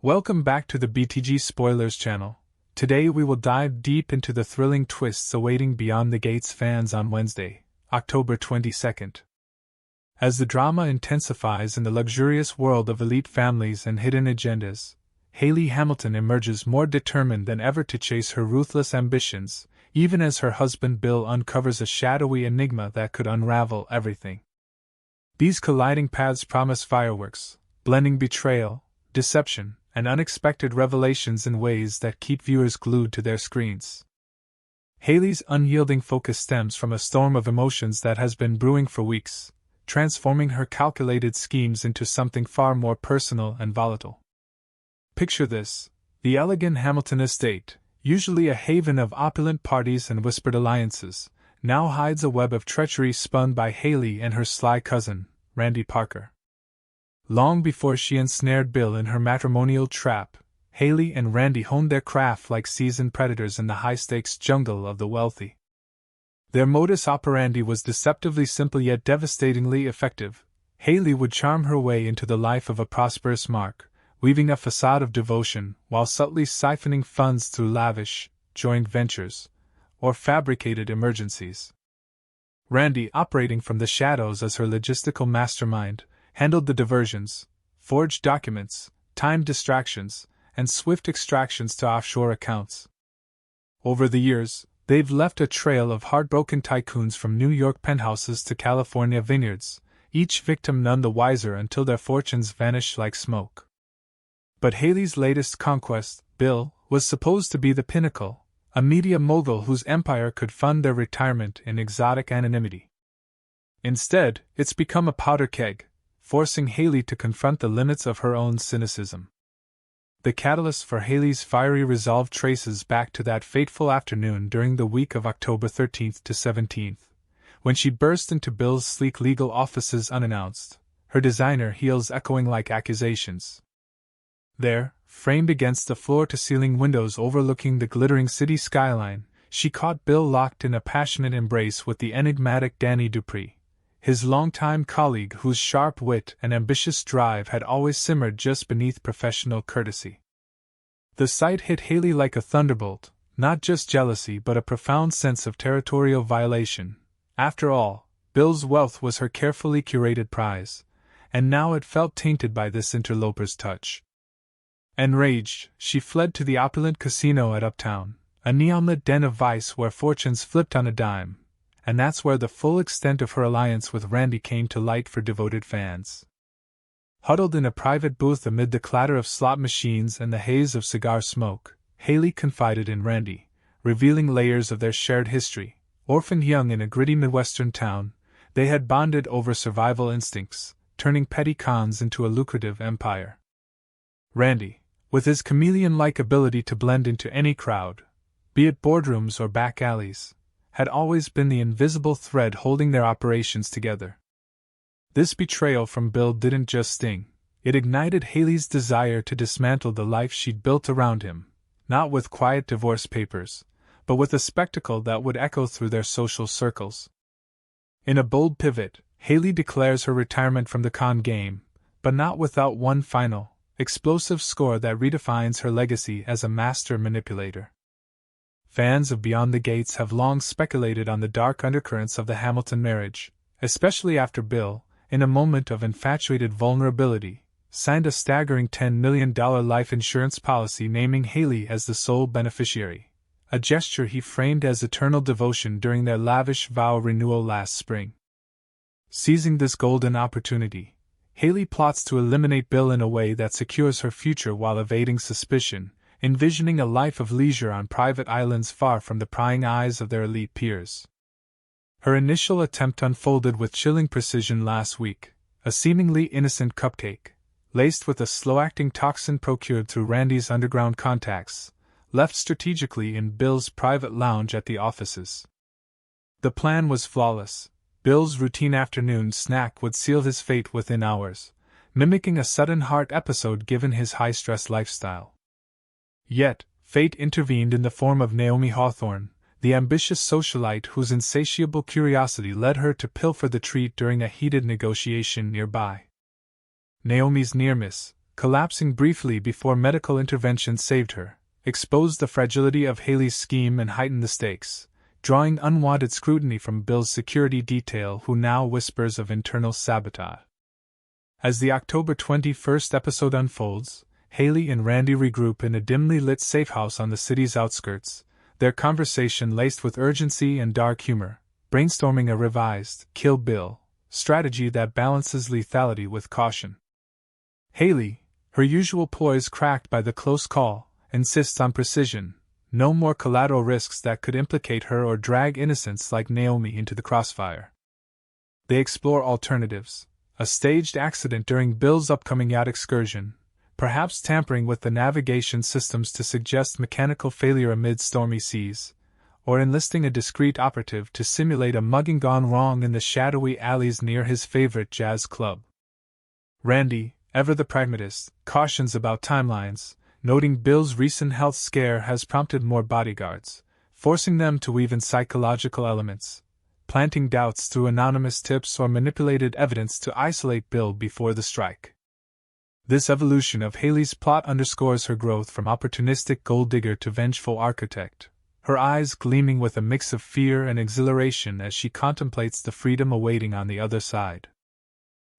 Welcome back to the BTG Spoilers channel. Today we will dive deep into the thrilling twists awaiting Beyond the Gates fans on Wednesday, October 22nd. As the drama intensifies in the luxurious world of elite families and hidden agendas, Hayley Hamilton emerges more determined than ever to chase her ruthless ambitions, even as her husband Bill uncovers a shadowy enigma that could unravel everything. These colliding paths promise fireworks, blending betrayal, deception, and unexpected revelations in ways that keep viewers glued to their screens. Hayley's unyielding focus stems from a storm of emotions that has been brewing for weeks, transforming her calculated schemes into something far more personal and volatile. Picture this: the elegant Hamilton estate, usually a haven of opulent parties and whispered alliances, now hides a web of treachery spun by Hayley and her sly cousin, Randy Parker. Long before she ensnared Bill in her matrimonial trap, Hayley and Randy honed their craft like seasoned predators in the high-stakes jungle of the wealthy. Their modus operandi was deceptively simple yet devastatingly effective. Hayley would charm her way into the life of a prosperous Mark, weaving a facade of devotion while subtly siphoning funds through lavish, joint ventures, or fabricated emergencies. Randy, operating from the shadows as her logistical mastermind, handled the diversions, forged documents, timed distractions, and swift extractions to offshore accounts. Over the years, they've left a trail of heartbroken tycoons from New York penthouses to California vineyards, each victim none the wiser until their fortunes vanished like smoke. But Hayley's latest conquest, Bill, was supposed to be the pinnacle, a media mogul whose empire could fund their retirement in exotic anonymity. Instead, it's become a powder keg, forcing Hayley to confront the limits of her own cynicism. The catalyst for Hayley's fiery resolve traces back to that fateful afternoon during the week of October 13th to 17th, when she burst into Bill's sleek legal offices unannounced, her designer heels echoing like accusations. There, framed against the floor-to-ceiling windows overlooking the glittering city skyline, she caught Bill locked in a passionate embrace with the enigmatic Danny Dupree, his longtime colleague whose sharp wit and ambitious drive had always simmered just beneath professional courtesy. The sight hit Hayley like a thunderbolt, not just jealousy but a profound sense of territorial violation. After all, Bill's wealth was her carefully curated prize, and now it felt tainted by this interloper's touch. Enraged, she fled to the opulent casino at Uptown, a neon-lit den of vice where fortunes flipped on a dime. And that's where the full extent of her alliance with Randy came to light for devoted fans. Huddled in a private booth amid the clatter of slot machines and the haze of cigar smoke, Hayley confided in Randy, revealing layers of their shared history. Orphaned young in a gritty Midwestern town, they had bonded over survival instincts, turning petty cons into a lucrative empire. Randy, with his chameleon-like ability to blend into any crowd, be it boardrooms or back alleys, had always been the invisible thread holding their operations together. This betrayal from Bill didn't just sting, it ignited Hayley's desire to dismantle the life she'd built around him, not with quiet divorce papers, but with a spectacle that would echo through their social circles. In a bold pivot, Hayley declares her retirement from the con game, but not without one final, explosive score that redefines her legacy as a master manipulator. Fans of Beyond the Gates have long speculated on the dark undercurrents of the Hamilton marriage, especially after Bill, in a moment of infatuated vulnerability, signed a staggering $10 million life insurance policy naming Hayley as the sole beneficiary, a gesture he framed as eternal devotion during their lavish vow renewal last spring. Seizing this golden opportunity, Hayley plots to eliminate Bill in a way that secures her future while evading suspicion, envisioning a life of leisure on private islands far from the prying eyes of their elite peers. Her initial attempt unfolded with chilling precision last week, a seemingly innocent cupcake, laced with a slow-acting toxin procured through Randy's underground contacts, left strategically in Bill's private lounge at the offices. The plan was flawless. Bill's routine afternoon snack would seal his fate within hours, mimicking a sudden heart episode given his high-stress lifestyle. Yet, fate intervened in the form of Naomi Hawthorne, the ambitious socialite whose insatiable curiosity led her to pilfer the treat during a heated negotiation nearby. Naomi's near miss, collapsing briefly before medical intervention saved her, exposed the fragility of Haley's scheme and heightened the stakes, drawing unwanted scrutiny from Bill's security detail, who now whispers of internal sabotage. As the October 21st episode unfolds, Haley and Randy regroup in a dimly lit safehouse on the city's outskirts, their conversation laced with urgency and dark humor, brainstorming a revised Kill Bill strategy that balances lethality with caution. Haley, her usual poise cracked by the close call, insists on precision, no more collateral risks that could implicate her or drag innocents like Naomi into the crossfire. They explore alternatives: a staged accident during Bill's upcoming yacht excursion, perhaps tampering with the navigation systems to suggest mechanical failure amid stormy seas, or enlisting a discreet operative to simulate a mugging gone wrong in the shadowy alleys near his favorite jazz club. Randy, ever the pragmatist, cautions about timelines, noting Bill's recent health scare has prompted more bodyguards, forcing them to weave in psychological elements, planting doubts through anonymous tips or manipulated evidence to isolate Bill before the strike. This evolution of Haley's plot underscores her growth from opportunistic gold digger to vengeful architect, her eyes gleaming with a mix of fear and exhilaration as she contemplates the freedom awaiting on the other side.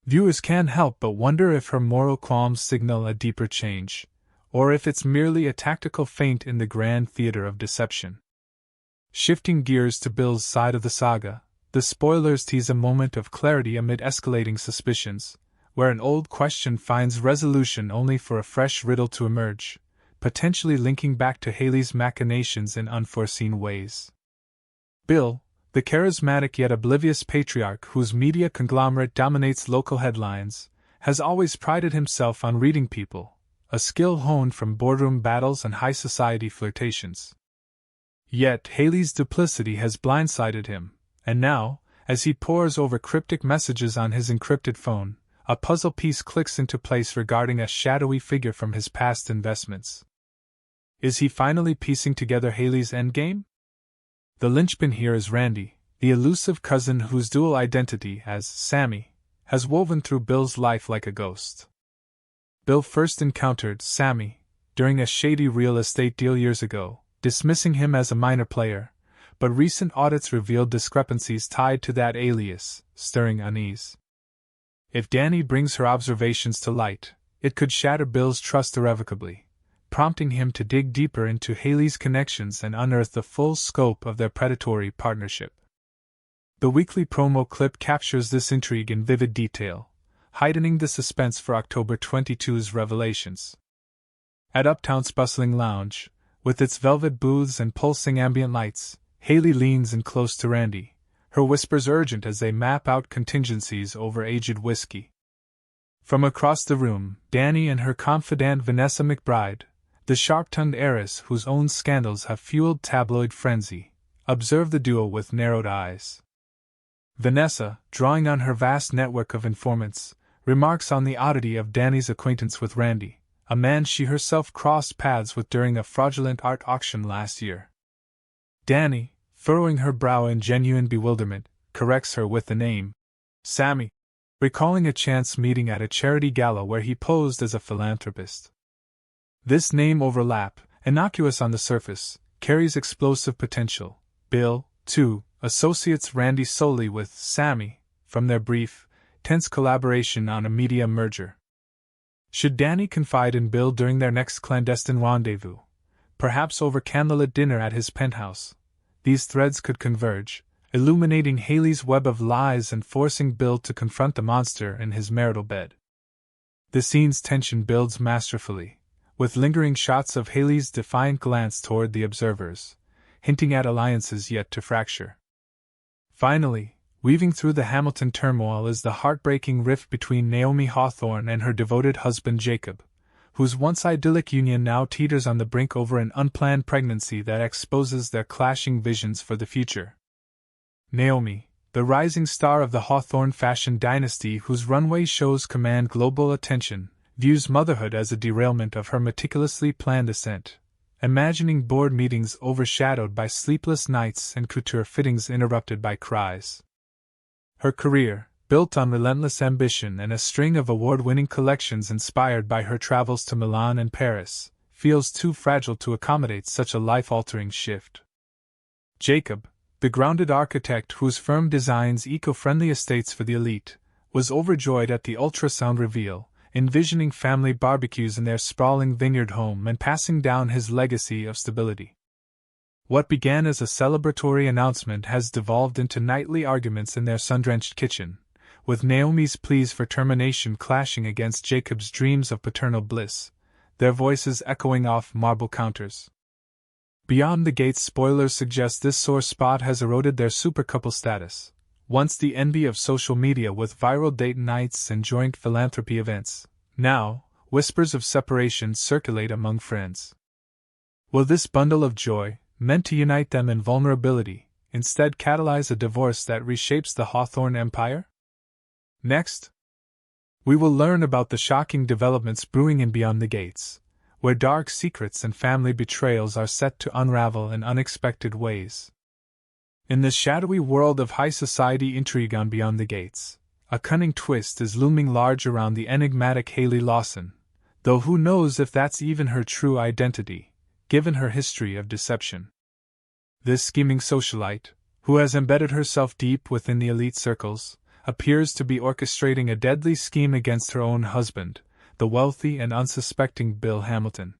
Viewers can't help but wonder if her moral qualms signal a deeper change, or if it's merely a tactical feint in the grand theater of deception. Shifting gears to Bill's side of the saga, the spoilers tease a moment of clarity amid escalating suspicions, where an old question finds resolution only for a fresh riddle to emerge, potentially linking back to Haley's machinations in unforeseen ways. Bill, the charismatic yet oblivious patriarch whose media conglomerate dominates local headlines, has always prided himself on reading people, a skill honed from boardroom battles and high society flirtations. Yet Haley's duplicity has blindsided him, and now, as he pores over cryptic messages on his encrypted phone, a puzzle piece clicks into place regarding a shadowy figure from his past investments. Is he finally piecing together Haley's endgame? The linchpin here is Randy, the elusive cousin whose dual identity as Sammy has woven through Bill's life like a ghost. Bill first encountered Sammy during a shady real estate deal years ago, dismissing him as a minor player, but recent audits revealed discrepancies tied to that alias, stirring unease. If Danny brings her observations to light, it could shatter Bill's trust irrevocably, prompting him to dig deeper into Haley's connections and unearth the full scope of their predatory partnership. The weekly promo clip captures this intrigue in vivid detail, heightening the suspense for October 22's revelations. At Uptown's bustling lounge, with its velvet booths and pulsing ambient lights, Haley leans in close to Randy, her whispers urgent as they map out contingencies over aged whiskey. From across the room, Danny and her confidante Vanessa McBride, the sharp-tongued heiress whose own scandals have fueled tabloid frenzy, observe the duo with narrowed eyes. Vanessa, drawing on her vast network of informants, remarks on the oddity of Danny's acquaintance with Randy, a man she herself crossed paths with during a fraudulent art auction last year. Danny, furrowing her brow in genuine bewilderment, corrects her with the name Sammy, recalling a chance meeting at a charity gala where he posed as a philanthropist. This name overlap, innocuous on the surface, carries explosive potential. Bill, too, associates Randy solely with Sammy from their brief, tense collaboration on a media merger. Should Danny confide in Bill during their next clandestine rendezvous, perhaps over candlelit dinner at his penthouse, these threads could converge, illuminating Haley's web of lies and forcing Bill to confront the monster in his marital bed. The scene's tension builds masterfully, with lingering shots of Haley's defiant glance toward the observers, hinting at alliances yet to fracture. Finally, weaving through the Hamilton turmoil is the heartbreaking rift between Naomi Hawthorne and her devoted husband Jacob, whose once idyllic union now teeters on the brink over an unplanned pregnancy that exposes their clashing visions for the future. Naomi, the rising star of the Hawthorne fashion dynasty whose runway shows command global attention, views motherhood as a derailment of her meticulously planned ascent, imagining board meetings overshadowed by sleepless nights and couture fittings interrupted by cries. Her career, built on relentless ambition and a string of award-winning collections inspired by her travels to Milan and Paris, feels too fragile to accommodate such a life-altering shift. Jacob, the grounded architect whose firm designs eco-friendly estates for the elite, was overjoyed at the ultrasound reveal, envisioning family barbecues in their sprawling vineyard home and passing down his legacy of stability. What began as a celebratory announcement has devolved into nightly arguments in their sun-drenched kitchen, with Naomi's pleas for termination clashing against Jacob's dreams of paternal bliss, their voices echoing off marble counters. Beyond the Gates, spoilers suggest this sore spot has eroded their supercouple status, once the envy of social media with viral date nights and joint philanthropy events. Now, whispers of separation circulate among friends. Will this bundle of joy, meant to unite them in vulnerability, instead catalyze a divorce that reshapes the Hawthorne empire? Next, we will learn about the shocking developments brewing in Beyond the Gates, where dark secrets and family betrayals are set to unravel in unexpected ways. In the shadowy world of high society intrigue on Beyond the Gates, a cunning twist is looming large around the enigmatic Haley Lawson, though who knows if that's even her true identity, given her history of deception. This scheming socialite, who has embedded herself deep within the elite circles, appears to be orchestrating a deadly scheme against her own husband, the wealthy and unsuspecting Bill Hamilton.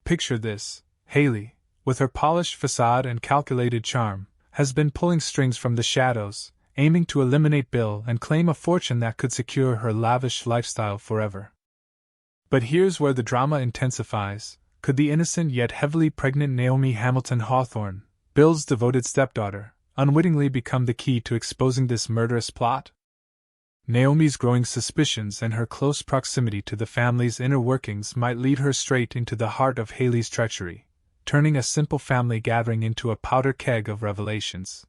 Picture this: Haley, with her polished facade and calculated charm, has been pulling strings from the shadows, aiming to eliminate Bill and claim a fortune that could secure her lavish lifestyle forever. But here's where the drama intensifies. Could the innocent yet heavily pregnant Naomi Hamilton Hawthorne, Bill's devoted stepdaughter, unwittingly become the key to exposing this murderous plot? Naomi's growing suspicions and her close proximity to the family's inner workings might lead her straight into the heart of Haley's treachery, turning a simple family gathering into a powder keg of revelations.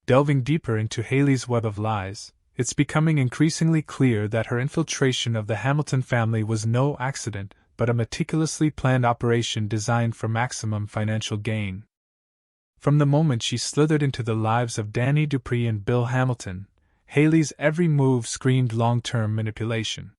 Delving deeper into Haley's web of lies, it's becoming increasingly clear that her infiltration of the Hamilton family was no accident, but a meticulously planned operation designed for maximum financial gain. From the moment she slithered into the lives of Danny Dupree and Bill Hamilton, Haley's every move screamed long-term manipulation.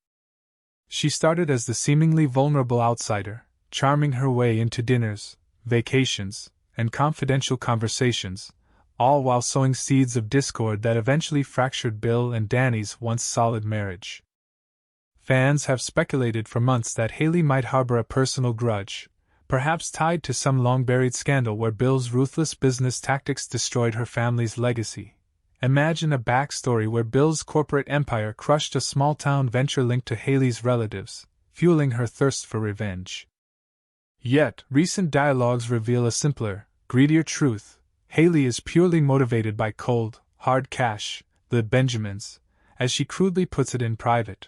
She started as the seemingly vulnerable outsider, charming her way into dinners, vacations, and confidential conversations, all while sowing seeds of discord that eventually fractured Bill and Danny's once solid marriage. Fans have speculated for months that Haley might harbor a personal grudge, perhaps tied to some long-buried scandal where Bill's ruthless business tactics destroyed her family's legacy. Imagine a backstory where Bill's corporate empire crushed a small-town venture linked to Haley's relatives, fueling her thirst for revenge. Yet, recent dialogues reveal a simpler, greedier truth. Haley is purely motivated by cold, hard cash, the Benjamins, as she crudely puts it in private.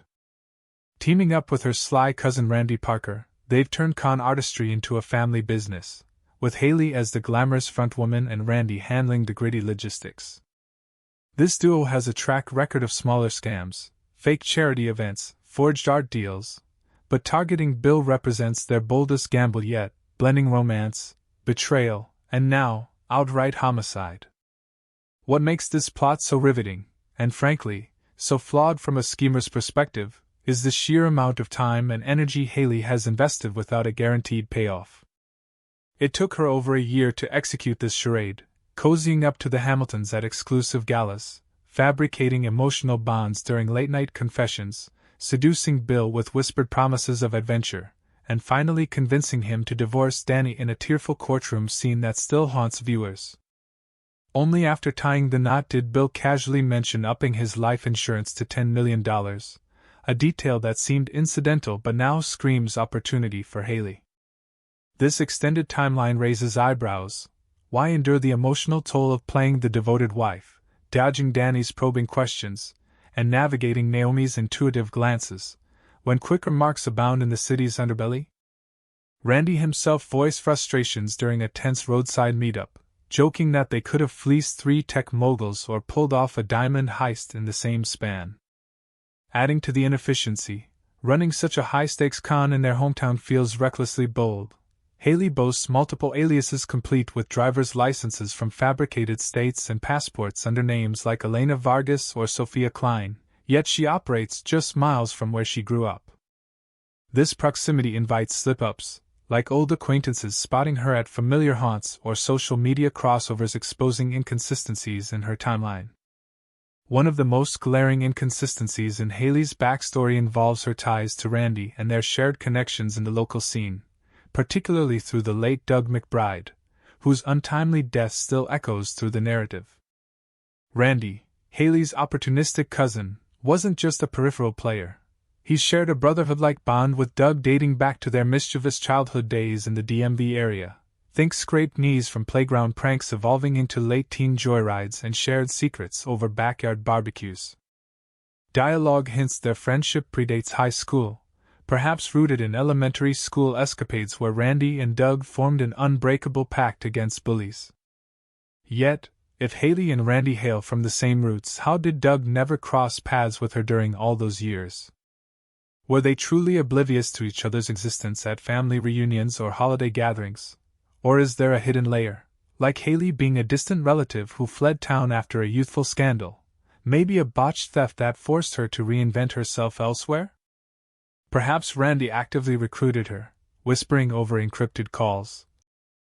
Teaming up with her sly cousin Randy Parker, they've turned con artistry into a family business, with Haley as the glamorous frontwoman and Randy handling the gritty logistics. This duo has a track record of smaller scams, fake charity events, forged art deals, but targeting Bill represents their boldest gamble yet, blending romance, betrayal, and now, outright homicide. What makes this plot so riveting, and frankly, so flawed from a schemer's perspective, is the sheer amount of time and energy Haley has invested without a guaranteed payoff. It took her over a year to execute this charade, cozying up to the Hamiltons at exclusive galas, fabricating emotional bonds during late-night confessions, seducing Bill with whispered promises of adventure, and finally convincing him to divorce Danny in a tearful courtroom scene that still haunts viewers. Only after tying the knot did Bill casually mention upping his life insurance to $10 million, a detail that seemed incidental but now screams opportunity for Haley. This extended timeline raises eyebrows. Why endure the emotional toll of playing the devoted wife, dodging Danny's probing questions, and navigating Naomi's intuitive glances, when quick remarks abound in the city's underbelly? Randy himself voiced frustrations during a tense roadside meetup, joking that they could have fleeced 3 tech moguls or pulled off a diamond heist in the same span. Adding to the inefficiency, running such a high-stakes con in their hometown feels recklessly bold. Haley boasts multiple aliases complete with driver's licenses from fabricated states and passports under names like Elena Vargas or Sophia Klein, yet she operates just miles from where she grew up. This proximity invites slip-ups, like old acquaintances spotting her at familiar haunts or social media crossovers exposing inconsistencies in her timeline. One of the most glaring inconsistencies in Haley's backstory involves her ties to Randy and their shared connections in the local scene, particularly through the late Doug McBride, whose untimely death still echoes through the narrative. Randy, Haley's opportunistic cousin, wasn't just a peripheral player. He shared a brotherhood-like bond with Doug dating back to their mischievous childhood days in the DMV area. Think scraped knees from playground pranks evolving into late-teen joyrides and shared secrets over backyard barbecues. Dialogue hints their friendship predates high school, perhaps rooted in elementary school escapades where Randy and Doug formed an unbreakable pact against bullies. Yet, if Haley and Randy hail from the same roots, how did Doug never cross paths with her during all those years? Were they truly oblivious to each other's existence at family reunions or holiday gatherings? Or is there a hidden layer, like Haley being a distant relative who fled town after a youthful scandal, maybe a botched theft that forced her to reinvent herself elsewhere? Perhaps Randy actively recruited her, whispering over encrypted calls.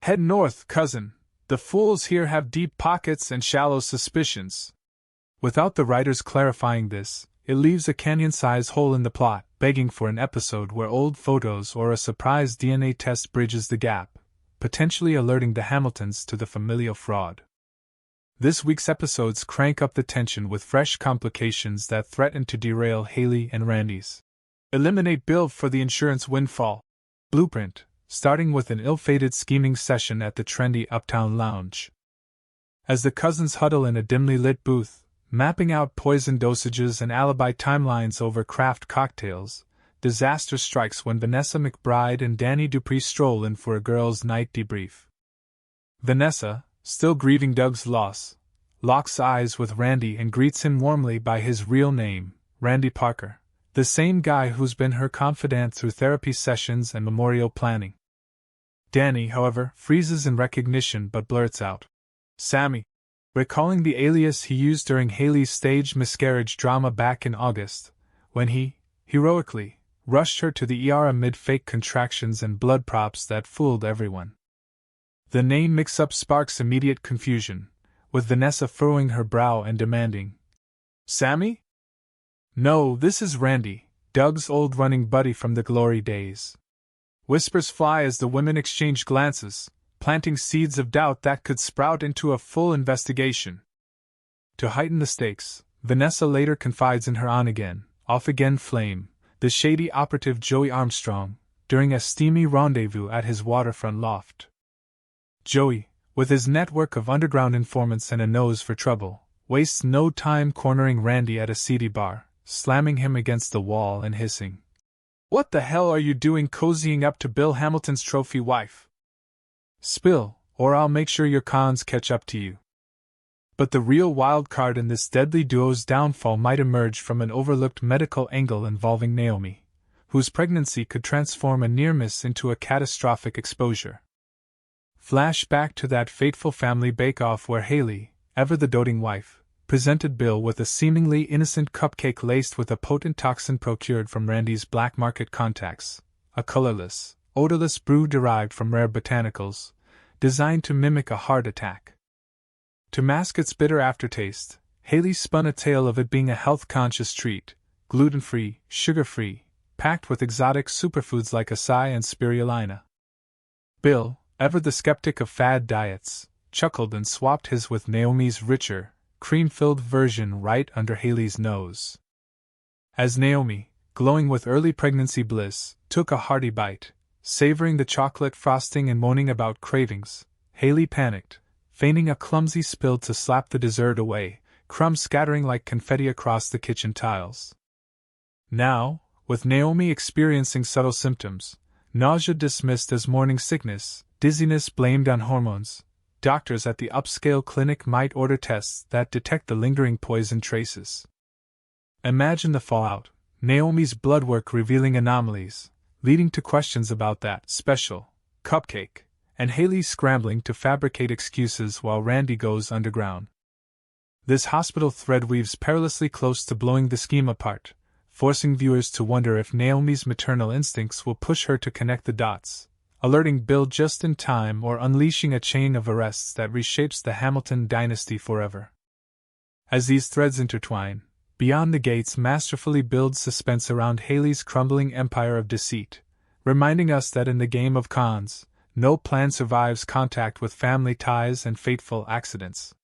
"Head north, cousin. The fools here have deep pockets and shallow suspicions." Without the writers clarifying this, it leaves a canyon-sized hole in the plot, begging for an episode where old photos or a surprise DNA test bridges the gap, potentially alerting the Hamiltons to the familial fraud. This week's episodes crank up the tension with fresh complications that threaten to derail Haley and Randy's eliminate Bill for the insurance windfall blueprint, starting with an ill-fated scheming session at the trendy Uptown Lounge. As the cousins huddle in a dimly lit booth, mapping out poison dosages and alibi timelines over craft cocktails, disaster strikes when Vanessa McBride and Danny Dupree stroll in for a girls' night debrief. Vanessa, still grieving Doug's loss, locks eyes with Randy and greets him warmly by his real name, Randy Parker, the same guy who's been her confidant through therapy sessions and memorial planning. Danny, however, freezes in recognition but blurts out, "Sammy," recalling the alias he used during Haley's staged miscarriage drama back in August, when he, heroically, rushed her to the ER amid fake contractions and blood props that fooled everyone. The name mix-up sparks immediate confusion, with Vanessa furrowing her brow and demanding, "Sammy? No, this is Randy, Doug's old running buddy from the glory days." Whispers fly as the women exchange glances, planting seeds of doubt that could sprout into a full investigation. To heighten the stakes, Vanessa later confides in her on-again, off-again flame, the shady operative Joey Armstrong, during a steamy rendezvous at his waterfront loft. Joey, with his network of underground informants and a nose for trouble, wastes no time cornering Randy at a seedy bar, slamming him against the wall and hissing, "What the hell are you doing cozying up to Bill Hamilton's trophy wife? Spill, or I'll make sure your cons catch up to you." But the real wild card in this deadly duo's downfall might emerge from an overlooked medical angle involving Naomi, whose pregnancy could transform a near miss into a catastrophic exposure. Flash back to that fateful family bake-off where Haley, ever the doting wife, presented Bill with a seemingly innocent cupcake laced with a potent toxin procured from Randy's black market contacts, a colorless, odorless brew derived from rare botanicals, designed to mimic a heart attack. To mask its bitter aftertaste, Haley spun a tale of it being a health-conscious treat, gluten-free, sugar-free, packed with exotic superfoods like acai and spirulina. Bill, ever the skeptic of fad diets, chuckled and swapped his with Naomi's richer, cream-filled version right under Haley's nose. As Naomi, glowing with early pregnancy bliss, took a hearty bite, savoring the chocolate frosting and moaning about cravings, Haley panicked, feigning a clumsy spill to slap the dessert away, crumbs scattering like confetti across the kitchen tiles. Now, with Naomi experiencing subtle symptoms, nausea dismissed as morning sickness, dizziness blamed on hormones, doctors at the upscale clinic might order tests that detect the lingering poison traces. Imagine the fallout, Naomi's blood work revealing anomalies, leading to questions about that special, Cupcake, and Haley scrambling to fabricate excuses while Randy goes underground. This hospital thread weaves perilously close to blowing the scheme apart, forcing viewers to wonder if Naomi's maternal instincts will push her to connect the dots, alerting Bill just in time or unleashing a chain of arrests that reshapes the Hamilton dynasty forever. As these threads intertwine, Beyond the Gates masterfully builds suspense around Haley's crumbling empire of deceit, reminding us that in the game of cons, no plan survives contact with family ties and fateful accidents.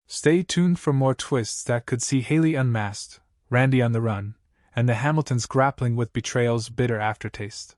Stay tuned for more twists that could see Haley unmasked, Randy on the run, and the Hamiltons grappling with betrayal's bitter aftertaste.